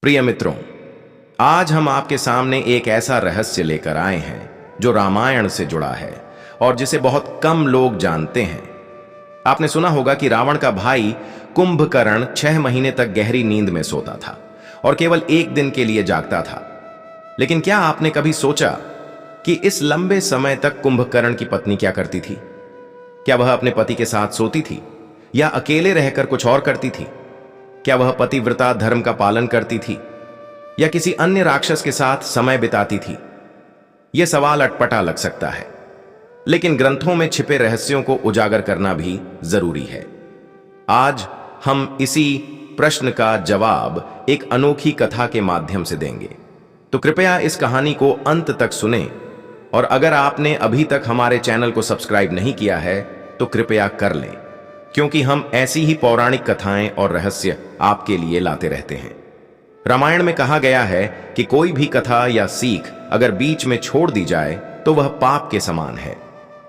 प्रिय मित्रों, आज हम आपके सामने एक ऐसा रहस्य लेकर आए हैं जो रामायण से जुड़ा है और जिसे बहुत कम लोग जानते हैं। आपने सुना होगा कि रावण का भाई कुंभकर्ण 6 महीने तक गहरी नींद में सोता था और केवल एक दिन के लिए जागता था। लेकिन क्या आपने कभी सोचा कि इस लंबे समय तक कुंभकर्ण की पत्नी क्या करती थी? क्या वह अपने पति के साथ सोती थी या अकेले रहकर कुछ और करती थी? क्या वह पतिव्रता धर्म का पालन करती थी या किसी अन्य राक्षस के साथ समय बिताती थी? यह सवाल अटपटा लग सकता है, लेकिन ग्रंथों में छिपे रहस्यों को उजागर करना भी जरूरी है। आज हम इसी प्रश्न का जवाब एक अनोखी कथा के माध्यम से देंगे, तो कृपया इस कहानी को अंत तक सुनें। और अगर आपने अभी तक हमारे चैनल को सब्सक्राइब नहीं किया है तो कृपया कर लें, क्योंकि हम ऐसी ही पौराणिक कथाएं और रहस्य आपके लिए लाते रहते हैं। रामायण में कहा गया है कि कोई भी कथा या सीख अगर बीच में छोड़ दी जाए तो वह पाप के समान है।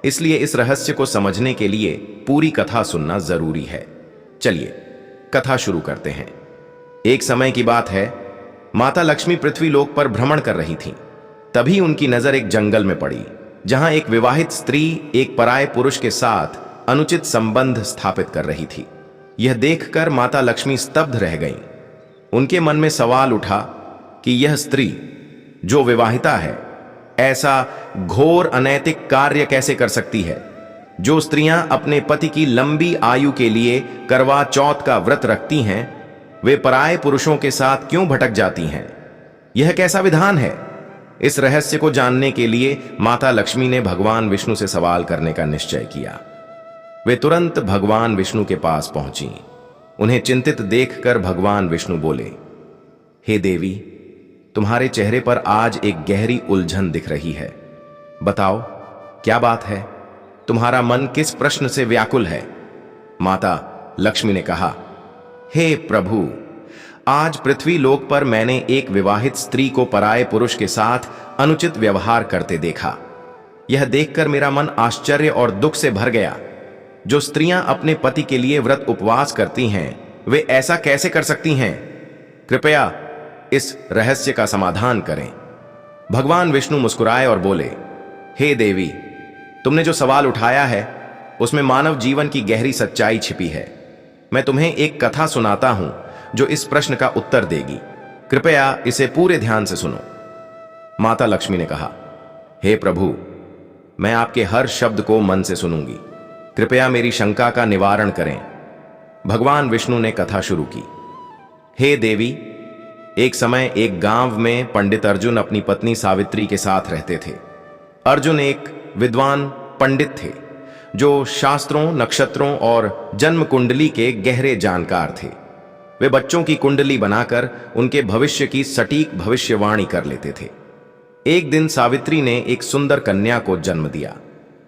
इसलिए इस रहस्य को समझने के लिए पूरी कथा सुनना जरूरी है। चलिए कथा शुरू करते हैं। एक समय की बात है, माता लक्ष्मी पृथ्वी लोक पर भ्रमण कर रही थीं। तभी उनकी नजर एक जंगल में पड़ी, जहां एक विवाहित स्त्री एक पराये पुरुष के साथ अनुचित संबंध स्थापित कर रही थी। यह देखकर माता लक्ष्मी स्तब्ध रह गईं। उनके मन में सवाल उठा कि यह स्त्री जो विवाहिता है ऐसा घोर अनैतिक कार्य कैसे कर सकती है? जो स्त्रियां अपने पति की लंबी आयु के लिए करवा चौथ का व्रत रखती हैं, वे पराये पुरुषों के साथ क्यों भटक जाती हैं? यह कैसा विधान है? इस रहस्य को जानने के लिए माता लक्ष्मी ने भगवान विष्णु से सवाल करने का निश्चय किया। वे तुरंत भगवान विष्णु के पास पहुंची। उन्हें चिंतित देखकर भगवान विष्णु बोले, हे देवी, तुम्हारे चेहरे पर आज एक गहरी उलझन दिख रही है। बताओ क्या बात है? तुम्हारा मन किस प्रश्न से व्याकुल है? माता लक्ष्मी ने कहा, हे प्रभु, आज पृथ्वी लोक पर मैंने एक विवाहित स्त्री को पराये पुरुष के साथ अनुचित व्यवहार करते देखा। यह देखकर मेरा मन आश्चर्य और दुख से भर गया। जो स्त्रियां अपने पति के लिए व्रत उपवास करती हैं, वे ऐसा कैसे कर सकती हैं? कृपया इस रहस्य का समाधान करें। भगवान विष्णु मुस्कुराए और बोले, हे देवी, तुमने जो सवाल उठाया है उसमें मानव जीवन की गहरी सच्चाई छिपी है। मैं तुम्हें एक कथा सुनाता हूं जो इस प्रश्न का उत्तर देगी। कृपया इसे पूरे ध्यान से सुनो। माता लक्ष्मी ने कहा, हे प्रभु, मैं आपके हर शब्द को मन से सुनूंगी। कृपया मेरी शंका का निवारण करें। भगवान विष्णु ने कथा शुरू की। हे देवी, एक समय एक गांव में पंडित अर्जुन अपनी पत्नी सावित्री के साथ रहते थे। अर्जुन एक विद्वान पंडित थे जो शास्त्रों, नक्षत्रों और जन्म कुंडली के गहरे जानकार थे। वे बच्चों की कुंडली बनाकर उनके भविष्य की सटीक भविष्यवाणी कर लेते थे। एक दिन सावित्री ने एक सुंदर कन्या को जन्म दिया।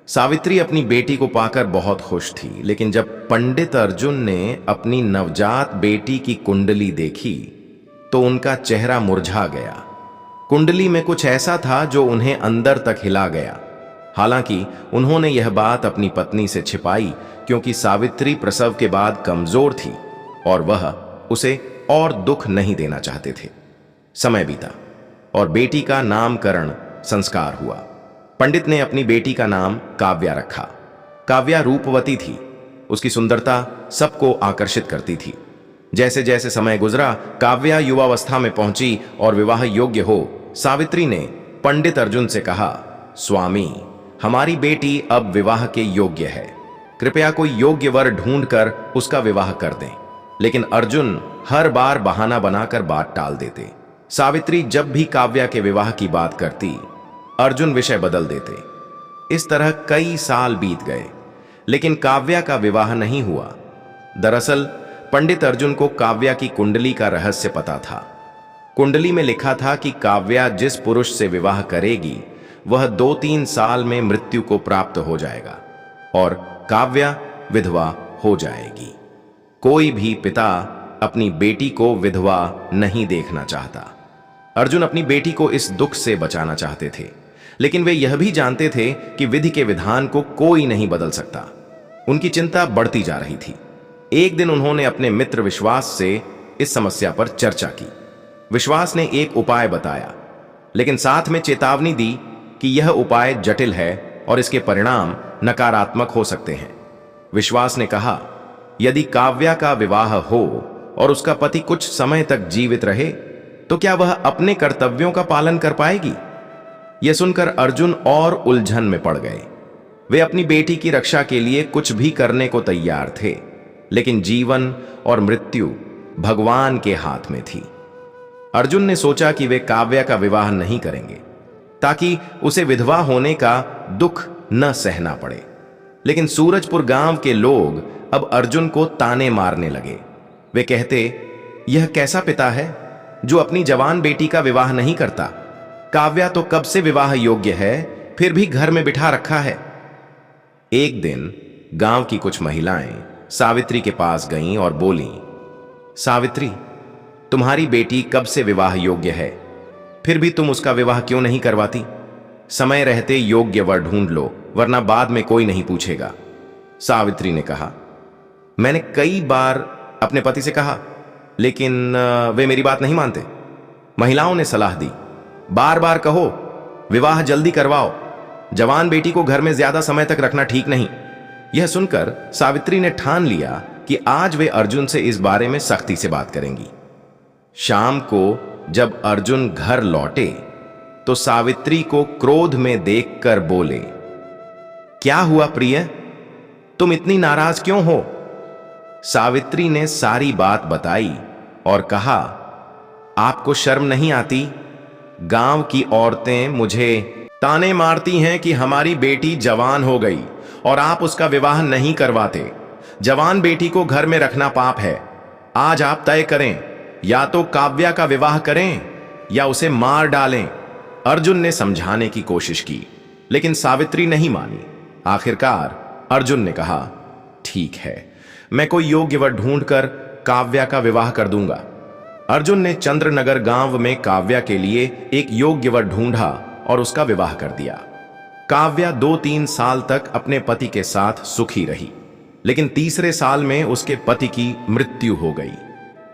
सावित्री अपनी बेटी को पाकर बहुत खुश थी, लेकिन जब पंडित अर्जुन ने अपनी नवजात बेटी की कुंडली देखी तो उनका चेहरा मुरझा गया। कुंडली में कुछ ऐसा था जो उन्हें अंदर तक हिला गया। हालांकि उन्होंने यह बात अपनी पत्नी से छिपाई, क्योंकि सावित्री प्रसव के बाद कमजोर थी और वह उसे और दुख नहीं देना चाहते थे। समय बीता और बेटी का नामकरण संस्कार हुआ। पंडित ने अपनी बेटी का नाम काव्या रखा। काव्या रूपवती थी। उसकी सुंदरता सबको आकर्षित करती थी। जैसे जैसे समय गुजरा, काव्या युवावस्था में पहुंची और विवाह योग्य हो। सावित्री ने पंडित अर्जुन से कहा, स्वामी, हमारी बेटी अब विवाह के योग्य है। कृपया कोई योग्य वर ढूंढकर उसका विवाह कर दें। लेकिन अर्जुन हर बार बहाना बनाकर बात टाल देते। सावित्री जब भी काव्या के विवाह की बात करती, अर्जुन विषय बदल देते। इस तरह कई साल बीत गए, लेकिन काव्या का विवाह नहीं हुआ। दरअसल पंडित अर्जुन को काव्या की कुंडली का रहस्य पता था। कुंडली में लिखा था कि काव्या जिस पुरुष से विवाह करेगी वह 2-3 साल में मृत्यु को प्राप्त हो जाएगा और काव्या विधवा हो जाएगी। कोई भी पिता अपनी बेटी को विधवा नहीं देखना चाहता। अर्जुन अपनी बेटी को इस दुख से बचाना चाहते थे, लेकिन वे यह भी जानते थे कि विधि के विधान को कोई नहीं बदल सकता। उनकी चिंता बढ़ती जा रही थी। एक दिन उन्होंने अपने मित्र विश्वास से इस समस्या पर चर्चा की। विश्वास ने एक उपाय बताया, लेकिन साथ में चेतावनी दी कि यह उपाय जटिल है और इसके परिणाम नकारात्मक हो सकते हैं। विश्वास ने कहा, यदि काव्या का विवाह हो और उसका पति कुछ समय तक जीवित रहे तो क्या वह अपने कर्तव्यों का पालन कर पाएगी? यह सुनकर अर्जुन और उलझन में पड़ गए। वे अपनी बेटी की रक्षा के लिए कुछ भी करने को तैयार थे, लेकिन जीवन और मृत्यु भगवान के हाथ में थी। अर्जुन ने सोचा कि वे काव्या का विवाह नहीं करेंगे ताकि उसे विधवा होने का दुख न सहना पड़े। लेकिन सूरजपुर गांव के लोग अब अर्जुन को ताने मारने लगे। वे कहते, यह कैसा पिता है जो अपनी जवान बेटी का विवाह नहीं करता? काव्या तो कब से विवाह योग्य है, फिर भी घर में बिठा रखा है। एक दिन गांव की कुछ महिलाएं सावित्री के पास गईं और बोलीं, सावित्री, तुम्हारी बेटी कब से विवाह योग्य है, फिर भी तुम उसका विवाह क्यों नहीं करवाती? समय रहते योग्य वर ढूंढ लो, वरना बाद में कोई नहीं पूछेगा। सावित्री ने कहा, मैंने कई बार अपने पति से कहा, लेकिन वे मेरी बात नहीं मानते। महिलाओं ने सलाह दी, बार बार कहो, विवाह जल्दी करवाओ, जवान बेटी को घर में ज्यादा समय तक रखना ठीक नहीं। यह सुनकर सावित्री ने ठान लिया कि आज वे अर्जुन से इस बारे में सख्ती से बात करेंगी। शाम को जब अर्जुन घर लौटे तो सावित्री को क्रोध में देखकर बोले, क्या हुआ प्रिय, तुम इतनी नाराज क्यों हो? सावित्री ने सारी बात बताई और कहा, आपको शर्म नहीं आती? गांव की औरतें मुझे ताने मारती हैं कि हमारी बेटी जवान हो गई और आप उसका विवाह नहीं करवाते। जवान बेटी को घर में रखना पाप है। आज आप तय करें, या तो काव्या का विवाह करें या उसे मार डालें। अर्जुन ने समझाने की कोशिश की, लेकिन सावित्री नहीं मानी। आखिरकार अर्जुन ने कहा, ठीक है, मैं कोई योग्य वर ढूंढकर काव्या का विवाह कर दूंगा। अर्जुन ने चंद्रनगर गांव में काव्या के लिए एक योग्य वर ढूंढा और उसका विवाह कर दिया। काव्या 2-3 साल तक अपने पति के साथ सुखी रही, लेकिन तीसरे साल में उसके पति की मृत्यु हो गई।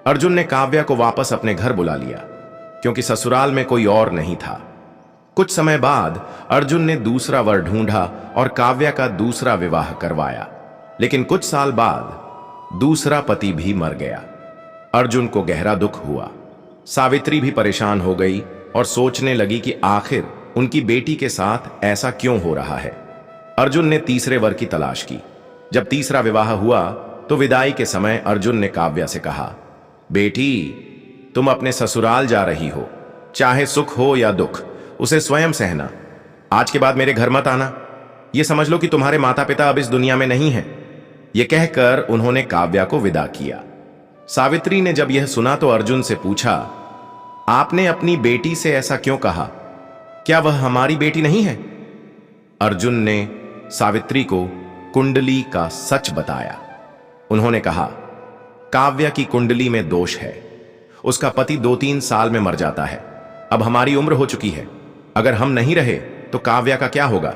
अर्जुन ने काव्या को वापस अपने घर बुला लिया, क्योंकि ससुराल में कोई और नहीं था। कुछ समय बाद अर्जुन ने दूसरा वर ढूंढा और काव्या का दूसरा विवाह करवाया, लेकिन कुछ साल बाद दूसरा पति भी मर गया। अर्जुन को गहरा दुख हुआ। सावित्री भी परेशान हो गई और सोचने लगी कि आखिर उनकी बेटी के साथ ऐसा क्यों हो रहा है। अर्जुन ने तीसरे वर की तलाश की। जब तीसरा विवाह हुआ तो विदाई के समय अर्जुन ने काव्या से कहा, बेटी, तुम अपने ससुराल जा रही हो, चाहे सुख हो या दुख उसे स्वयं सहना। आज के बाद मेरे घर मत आना। यह समझ लो कि तुम्हारे माता पिता अब इस दुनिया में नहीं हैं। यह कहकर उन्होंने काव्या को विदा किया। सावित्री ने जब यह सुना तो अर्जुन से पूछा, आपने अपनी बेटी से ऐसा क्यों कहा? क्या वह हमारी बेटी नहीं है? अर्जुन ने सावित्री को कुंडली का सच बताया। उन्होंने कहा, काव्या की कुंडली में दोष है। उसका पति 2-3 साल में मर जाता है। अब हमारी उम्र हो चुकी है। अगर हम नहीं रहे तो काव्या का क्या होगा?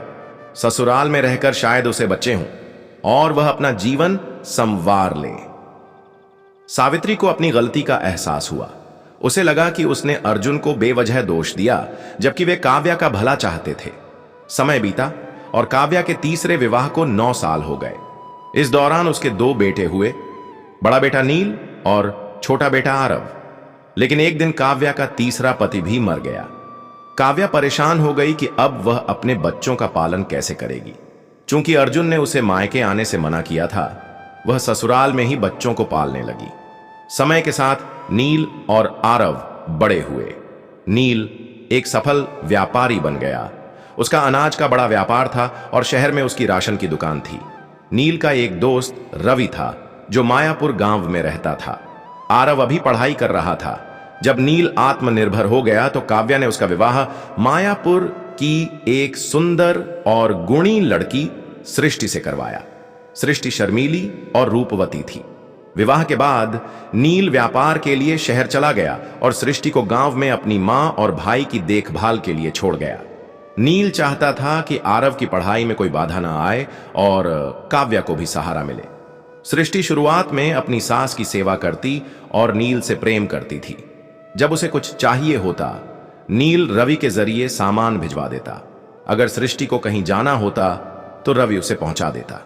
ससुराल में रहकर शायद उसे बच्चे हों और वह अपना जीवन संवार ले। सावित्री को अपनी गलती का एहसास हुआ। उसे लगा कि उसने अर्जुन को बेवजह दोष दिया, जबकि वे काव्या का भला चाहते थे। समय बीता और काव्या के तीसरे विवाह को 9 साल हो गए। इस दौरान उसके 2 बेटे हुए, बड़ा बेटा नील और छोटा बेटा आरव। लेकिन एक दिन काव्या का तीसरा पति भी मर गया। काव्या परेशान हो गई कि अब वह अपने बच्चों का पालन कैसे करेगी। चूंकि अर्जुन ने उसे मायके आने से मना किया था, वह ससुराल में ही बच्चों को पालने लगी। समय के साथ नील और आरव बड़े हुए। नील एक सफल व्यापारी बन गया। उसका अनाज का बड़ा व्यापार था और शहर में उसकी राशन की दुकान थी। नील का एक दोस्त रवि था जो मायापुर गांव में रहता था। आरव अभी पढ़ाई कर रहा था। जब नील आत्मनिर्भर हो गया तो काव्या ने उसका विवाह मायापुर की एक सुंदर और गुणी लड़की सृष्टि से करवाया। सृष्टि शर्मीली और रूपवती थी। विवाह के बाद नील व्यापार के लिए शहर चला गया और सृष्टि को गांव में अपनी मां और भाई की देखभाल के लिए छोड़ गया। नील चाहता था कि आरव की पढ़ाई में कोई बाधा ना आए और काव्या को भी सहारा मिले। सृष्टि शुरुआत में अपनी सास की सेवा करती और नील से प्रेम करती थी, जब उसे कुछ चाहिए होता, नील रवि के जरिए सामान भिजवा देता। अगर सृष्टि को कहीं जाना होता तो रवि उसे पहुंचा देता।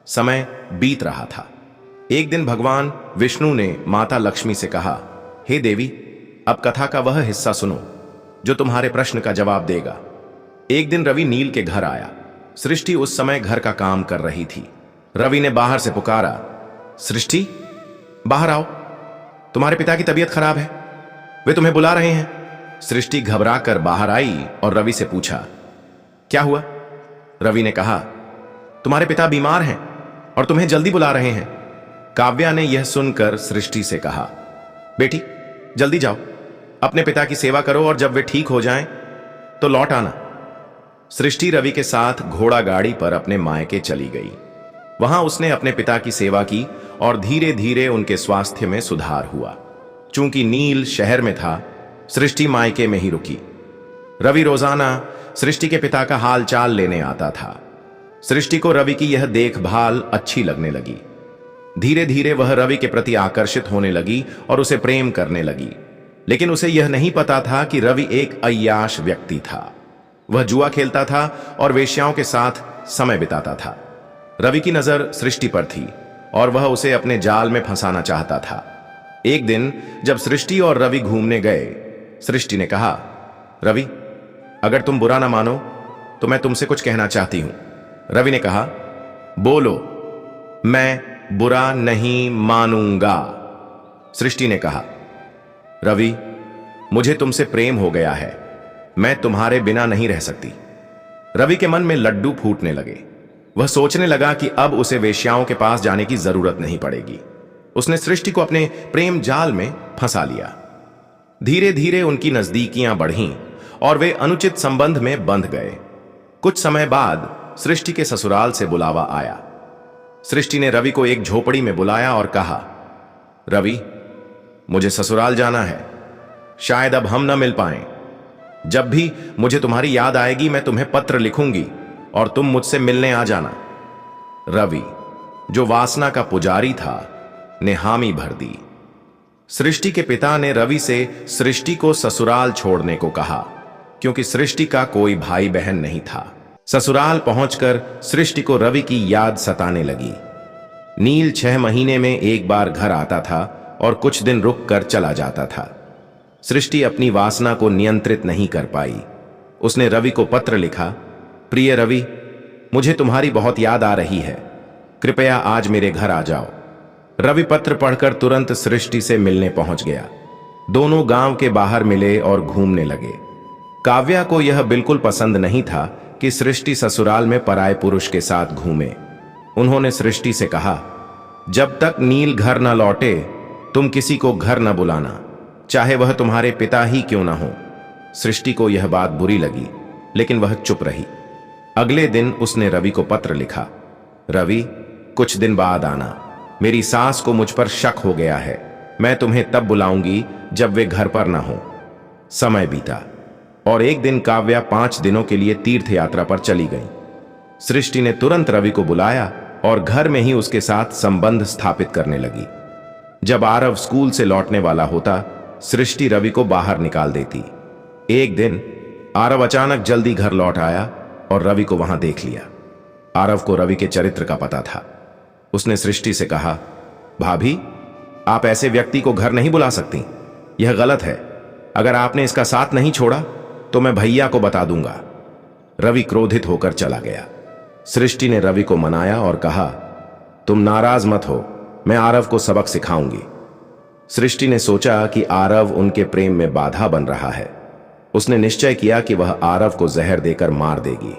समय बीत रहा था। एक दिन भगवान विष्णु ने माता लक्ष्मी से कहा, हे देवी, अब कथा का वह हिस्सा सुनो जो तुम्हारे प्रश्न का जवाब देगा। एक दिन रवि नील के घर आया। सृष्टि उस समय घर का काम कर रही थी। रवि ने बाहर से पुकारा, सृष्टि, बाहर आओ, तुम्हारे पिता की तबीयत खराब है, वे तुम्हें बुला रहे हैं। सृष्टि घबरा कर बाहर आई और रवि से पूछा, क्या हुआ? रवि ने कहा, तुम्हारे पिता बीमार हैं और तुम्हें जल्दी बुला रहे हैं। काव्या ने यह सुनकर सृष्टि से कहा, बेटी, जल्दी जाओ, अपने पिता की सेवा करो और जब वे ठीक हो जाएं तो लौट आना। सृष्टि रवि के साथ घोड़ा गाड़ी पर अपने मायके चली गई। वहां उसने अपने पिता की सेवा की और धीरे धीरे उनके स्वास्थ्य में सुधार हुआ। चूंकि नील शहर में था, सृष्टि मायके में ही रुकी। रवि रोजाना सृष्टि के पिता का हाल चाल लेने आता था। सृष्टि को रवि की यह देखभाल अच्छी लगने लगी। धीरे धीरे वह रवि के प्रति आकर्षित होने लगी और उसे प्रेम करने लगी। लेकिन उसे यह नहीं पता था कि रवि एक अय्याश व्यक्ति था। वह जुआ खेलता था और वेश्याओं के साथ समय बिताता था। रवि की नजर सृष्टि पर थी और वह उसे अपने जाल में फंसाना चाहता था। एक दिन जब सृष्टि और रवि घूमने गए, सृष्टि ने कहा, रवि, अगर तुम बुरा ना मानो तो मैं तुमसे कुछ कहना चाहती हूं। रवि ने कहा, बोलो। मैं बुरा नहीं मानूंगा। सृष्टि ने कहा, रवि, मुझे तुमसे प्रेम हो गया है, मैं तुम्हारे बिना नहीं रह सकती। रवि के मन में लड्डू फूटने लगे। वह सोचने लगा कि अब उसे वेश्याओं के पास जाने की जरूरत नहीं पड़ेगी। उसने सृष्टि को अपने प्रेम जाल में फंसा लिया। धीरे धीरे उनकी नजदीकियां बढ़ीं और वे अनुचित संबंध में बंध गए। कुछ समय बाद सृष्टि के ससुराल से बुलावा आया। सृष्टि ने रवि को एक झोपड़ी में बुलाया और कहा, रवि, मुझे ससुराल जाना है, शायद अब हम न मिल पाएं। जब भी मुझे तुम्हारी याद आएगी मैं तुम्हें पत्र लिखूंगी और तुम मुझसे मिलने आ जाना। रवि, जो वासना का पुजारी था, ने हामी भर दी। सृष्टि के पिता ने रवि से सृष्टि को ससुराल छोड़ने को कहा, क्योंकि सृष्टि का कोई भाई बहन नहीं था। ससुराल पहुंचकर सृष्टि को रवि की याद सताने लगी। नील 6 महीने में एक बार घर आता था और कुछ दिन रुक कर चला जाता था। सृष्टि अपनी वासना को नियंत्रित नहीं कर पाई। उसने रवि को पत्र लिखा, प्रिय रवि, मुझे तुम्हारी बहुत याद आ रही है, कृपया आज मेरे घर आ जाओ। रवि पत्र पढ़कर तुरंत सृष्टि से मिलने पहुंच गया। दोनों गांव के बाहर मिले और घूमने लगे। काव्या को यह बिल्कुल पसंद नहीं था कि सृष्टि ससुराल में पराये पुरुष के साथ घूमे। उन्होंने सृष्टि से कहा, जब तक नील घर न लौटे तुम किसी को घर न बुलाना, चाहे वह तुम्हारे पिता ही क्यों ना हो। सृष्टि को यह बात बुरी लगी, लेकिन वह चुप रही। अगले दिन उसने रवि को पत्र लिखा, रवि, कुछ दिन बाद आना, मेरी सास को मुझ पर शक हो गया है, मैं तुम्हें तब बुलाऊंगी जब वे घर पर ना हो। समय बीता और एक दिन काव्या 5 दिनों के लिए तीर्थ यात्रा पर चली गई। सृष्टि ने तुरंत रवि को बुलाया और घर में ही उसके साथ संबंध स्थापित करने लगी। जब आरव स्कूल से लौटने वाला होता, सृष्टि रवि को बाहर निकाल देती। एक दिन आरव अचानक जल्दी घर लौट आया और रवि को वहां देख लिया। आरव को रवि के चरित्र का पता था। उसने सृष्टि से कहा, भाभी, आप ऐसे व्यक्ति को घर नहीं बुला सकती, यह गलत है। अगर आपने इसका साथ नहीं छोड़ा तो मैं भैया को बता दूंगा। रवि क्रोधित होकर चला गया। सृष्टि ने रवि को मनाया और कहा, तुम नाराज मत हो, मैं आरव को सबक सिखाऊंगी। सृष्टि ने सोचा कि आरव उनके प्रेम में बाधा बन रहा है। उसने निश्चय किया कि वह आरव को जहर देकर मार देगी।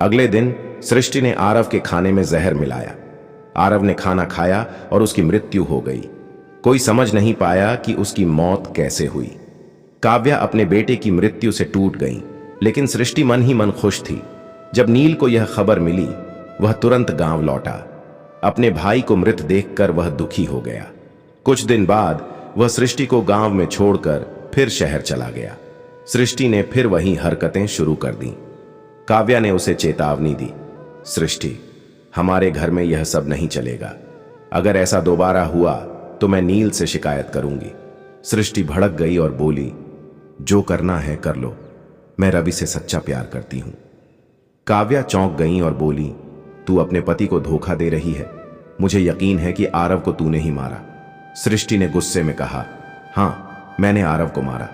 अगले दिन सृष्टि ने आरव के खाने में जहर मिलाया। आरव ने खाना खाया और उसकी मृत्यु हो गई। कोई समझ नहीं पाया कि उसकी मौत कैसे हुई। काव्या अपने बेटे की मृत्यु से टूट गई, लेकिन सृष्टि मन ही मन खुश थी। जब नील को यह खबर मिली, वह तुरंत गांव लौटा। अपने भाई को मृत देखकर वह दुखी हो गया। कुछ दिन बाद वह सृष्टि को गांव में छोड़कर फिर शहर चला गया। सृष्टि ने फिर वही हरकतें शुरू कर दी। काव्या ने उसे चेतावनी दी, सृष्टि, हमारे घर में यह सब नहीं चलेगा। अगर ऐसा दोबारा हुआ तो मैं नील से शिकायत करूंगी। सृष्टि भड़क गई और बोली, जो करना है कर लो, मैं रवि से सच्चा प्यार करती हूं। काव्या चौंक गई और बोली, तू अपने पति को धोखा दे रही है। मुझे यकीन है कि आरव को तूने ही मारा। सृष्टि ने गुस्से में कहा, हां, मैंने आरव को मारा।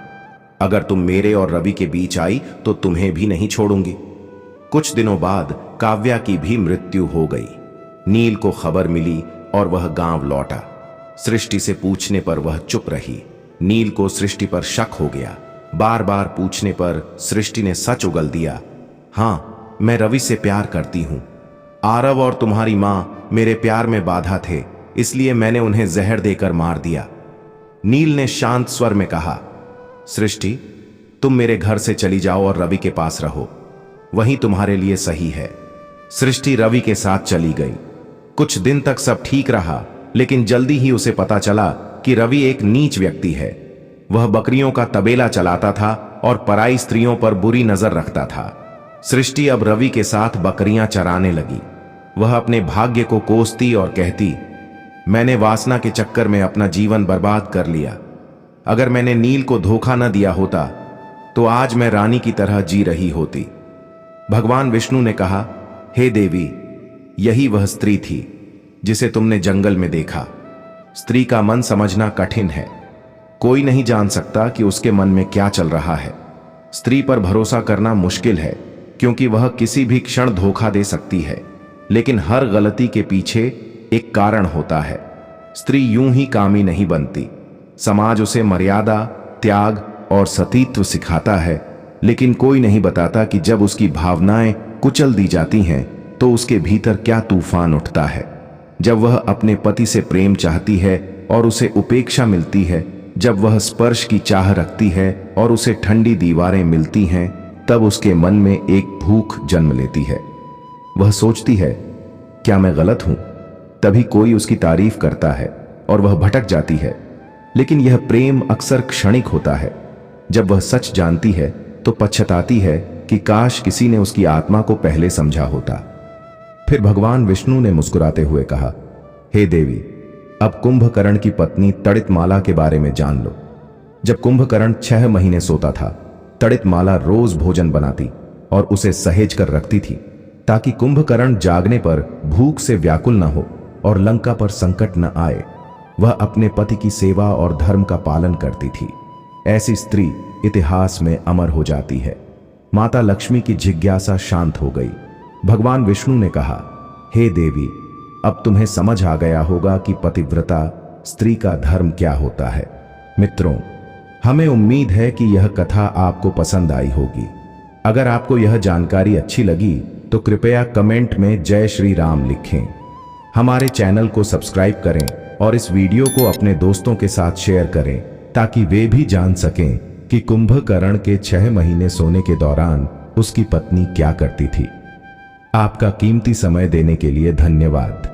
अगर तुम मेरे और रवि के बीच आई तो तुम्हें भी नहीं छोड़ूंगी। कुछ दिनों बाद काव्या की भी मृत्यु हो गई। नील को खबर मिली और वह गांव लौटा। सृष्टि से पूछने पर वह चुप रही। नील को सृष्टि पर शक हो गया। बार बार पूछने पर सृष्टि ने सच उगल दिया, हां, मैं रवि से प्यार करती हूं। आरव और तुम्हारी मां मेरे प्यार में बाधा थे, इसलिए मैंने उन्हें जहर देकर मार दिया। नील ने शांत स्वर में कहा, सृष्टि, तुम मेरे घर से चली जाओ और रवि के पास रहो, वही तुम्हारे लिए सही है। सृष्टि रवि के साथ चली गई। कुछ दिन तक सब ठीक रहा, लेकिन जल्दी ही उसे पता चला कि रवि एक नीच व्यक्ति है। वह बकरियों का तबेला चलाता था और पराई स्त्रियों पर बुरी नजर रखता था। सृष्टि अब रवि के साथ बकरियां चराने लगी। वह अपने भाग्य को कोसती और कहती, मैंने वासना के चक्कर में अपना जीवन बर्बाद कर लिया। अगर मैंने नील को धोखा न दिया होता तो आज मैं रानी की तरह जी रही होती। भगवान विष्णु ने कहा, हे देवी, यही वह स्त्री थी जिसे तुमने जंगल में देखा। स्त्री का मन समझना कठिन है। कोई नहीं जान सकता कि उसके मन में क्या चल रहा है। स्त्री पर भरोसा करना मुश्किल है, क्योंकि वह किसी भी क्षण धोखा दे सकती है। लेकिन हर गलती के पीछे एक कारण होता है। स्त्री यूं ही कामी नहीं बनती। समाज उसे मर्यादा, त्याग और सतीत्व सिखाता है, लेकिन कोई नहीं बताता कि जब उसकी भावनाएं कुचल दी जाती हैं तो उसके भीतर क्या तूफान उठता है। जब वह अपने पति से प्रेम चाहती है और उसे उपेक्षा मिलती है, जब वह स्पर्श की चाह रखती है और उसे ठंडी दीवारें मिलती हैं, तब उसके मन में एक भूख जन्म लेती है। वह सोचती है, क्या मैं गलत हूं? तभी कोई उसकी तारीफ करता है और वह भटक जाती है। लेकिन यह प्रेम अक्सर क्षणिक होता है। जब वह सच जानती है तो पछताती है कि काश किसी ने उसकी आत्मा को पहले समझा होता। फिर भगवान विष्णु ने मुस्कुराते हुए कहा, हे देवी, अब कुंभकर्ण की पत्नी तड़ितमाला के बारे में जान लो। जब कुंभकर्ण 6 महीने सोता था, तड़ितमाला रोज भोजन बनाती और उसे सहेज कर रखती थी, ताकि कुंभकर्ण जागने पर भूख से व्याकुल न हो और लंका पर संकट न आए। वह अपने पति की सेवा और धर्म का पालन करती थी। ऐसी स्त्री इतिहास में अमर हो जाती है। माता लक्ष्मी की जिज्ञासा शांत हो गई। भगवान विष्णु ने कहा, हे देवी, अब तुम्हें समझ आ गया होगा कि पतिव्रता स्त्री का धर्म क्या होता है। मित्रों, हमें उम्मीद है कि यह कथा आपको पसंद आई होगी। अगर आपको यह जानकारी अच्छी लगी तो कृपया कमेंट में जय श्री राम लिखें। हमारे चैनल को सब्सक्राइब करें और इस वीडियो को अपने दोस्तों के साथ शेयर करें, ताकि वे भी जान सकें कि कुंभकर्ण के 6 महीने सोने के दौरान उसकी पत्नी क्या करती थी। आपका कीमती समय देने के लिए धन्यवाद।